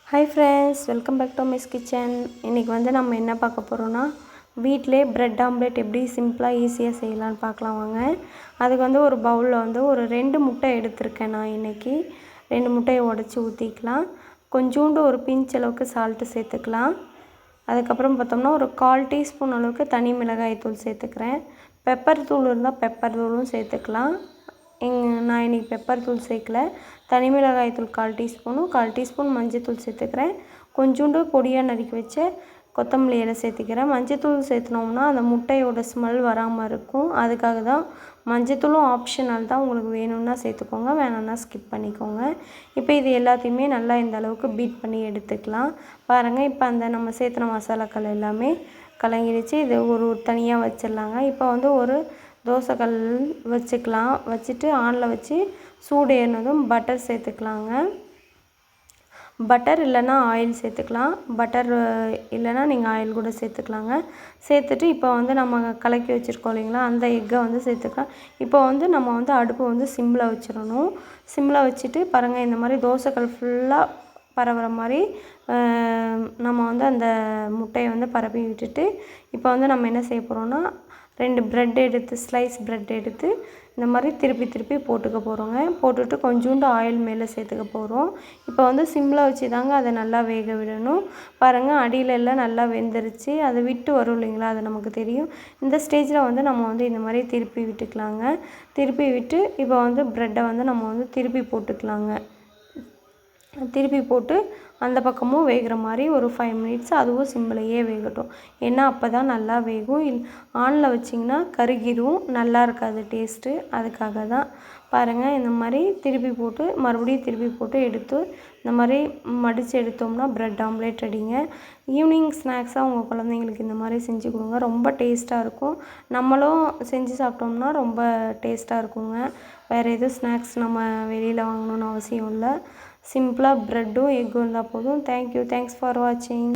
Hi friends, welcome back to Miss Kitchen. இன்றைக்கி வந்து நம்ம என்ன பார்க்க போகிறோன்னா, வீட்டிலே ப்ரெட் ஆம்லேட் எப்படி சிம்பிளாக ஈஸியாக செய்யலான்னு பார்க்கலாம் வாங்க. அதுக்கு வந்து ஒரு பவுலில் வந்து ஒரு 2 முட்டை எடுத்திருக்கேன். நான் இன்றைக்கி 2 முட்டையை உடச்சி ஊற்றிக்கலாம். கொஞ்சோண்டு ஒரு பிஞ்ச் அளவுக்கு சால்ட்டு சேர்த்துக்கலாம். அதுக்கப்புறம் பார்த்தோம்னா ஒரு 1/4 டீஸ்பூன் அளவுக்கு தனி மிளகாய் தூள் சேர்த்துக்கிறேன். பெப்பர் தூள் இருந்தால் பெப்பர் தூளும் சேர்த்துக்கலாம். நான் இன்றைக்கி பெப்பர் தூள் சேர்க்கல. தனி மிளகாய் தூள் 1/4 டீஸ்பூனும் 1/4 டீஸ்பூன் மஞ்சத்தூள் சேர்த்துக்கிறேன். கொஞ்சோண்டு பொடியாக நறுக்கி வச்ச கொத்தமல்லி இலை சேர்த்துக்கிறேன். மஞ்சத்தூள் சேர்த்துனோம்னா அந்த முட்டையோட ஸ்மெல் வராமல் இருக்கும். அதுக்காக தான். மஞ்சத்தூளும் ஆப்ஷனல் தான், உங்களுக்கு வேணும்னா சேர்த்துக்கோங்க, வேணும்னா ஸ்கிப் பண்ணிக்கோங்க. இப்போ இது எல்லாத்தையுமே நல்லா இந்த அளவுக்கு பீட் பண்ணி எடுத்துக்கலாம். பாருங்கள், இப்போ அந்த நம்ம சேர்த்துன மசாலாக்கள் எல்லாமே கலங்கிடுச்சு. இது ஒரு தனியாக வச்சிடலாங்க. இப்போ வந்து ஒரு தோசைக்கல் வச்சுக்கலாம். வச்சுட்டு ஆனில் வச்சு சூடு ஏறினதும் பட்டர் சேர்த்துக்கலாங்க. பட்டர் இல்லைன்னா ஆயில் சேர்த்துக்கலாம். பட்டர் இல்லைன்னா நீங்கள் ஆயில் கூட சேர்த்துக்கலாங்க. சேர்த்துட்டு இப்போ வந்து நம்ம கலக்கி வச்சுருக்கோம் இல்லைங்களா, அந்த எக்கை வந்து சேர்த்துக்கலாம். இப்போ வந்து நம்ம வந்து அடுப்பு வந்து சிம்மில் வச்சிடணும். சிம்மில் வச்சுட்டு பாருங்கள், இந்த மாதிரி தோசைக்கல் ஃபுல்லாக பரவுற மாதிரி நம்ம வந்து அந்த முட்டையை வந்து பரப்பி விட்டுட்டு, இப்போ வந்து நம்ம என்ன செய்ய போகிறோன்னா, 2 ப்ரெட் எடுத்து ஸ்லைஸ் ப்ரெட் எடுத்து இந்த மாதிரி திருப்பி போட்டுக்க போகிறோங்க. போட்டுட்டு கொஞ்சோண்டு ஆயில் மேலே சேர்த்துக்க போகிறோம். இப்போ வந்து சிம்மில் வச்சு தாங்க அதை நல்லா வேக விடணும். பாருங்கள், அடியில எல்லாம் நல்லா வெந்துருச்சு. அதை விட்டு வரும் இல்லைங்களா, அது நமக்கு தெரியும். இந்த ஸ்டேஜில் வந்து நம்ம வந்து இந்த மாதிரி திருப்பி விட்டுக்கலாங்க. திருப்பி விட்டு இப்போ வந்து ப்ரெட்டை வந்து நம்ம வந்து திருப்பி போட்டுக்கலாங்க. திருப்பி போட்டு அந்த பக்கமும் வேகிற மாதிரி ஒரு 5 மினிட்ஸ் அதுவும் சிம்மிலையே வேகட்டும். ஏன்னா அப்போ தான் நல்லா வேகும். ஆனில் வச்சிங்கன்னா கருகிரும், நல்லா இருக்காது டேஸ்ட்டு. அதுக்காக தான். பாருங்கள், இந்த மாதிரி திருப்பி போட்டு மறுபடியும் திருப்பி போட்டு எடுத்து இந்த மாதிரி மடித்து எடுத்தோம்னா ப்ரெட் ஆம்லேட் ரெடிங்க. ஈவினிங் ஸ்நாக்ஸாக உங்கள் குழந்தைங்களுக்கு இந்த மாதிரி செஞ்சு கொடுங்க. ரொம்ப டேஸ்ட்டாக இருக்கும். நம்மளும் செஞ்சு சாப்பிட்டோம்னா ரொம்ப டேஸ்ட்டாக இருக்குங்க. வேறு எதுவும் ஸ்நாக்ஸ் நம்ம வெளியில் வாங்கணுன்னு அவசியம் இல்லை. சிம்பிளாக ப்ரெட்டும் எக்கும் இருந்தால் போதும். தேங்க்யூ. தேங்க்ஸ் ஃபார் வாட்சிங்.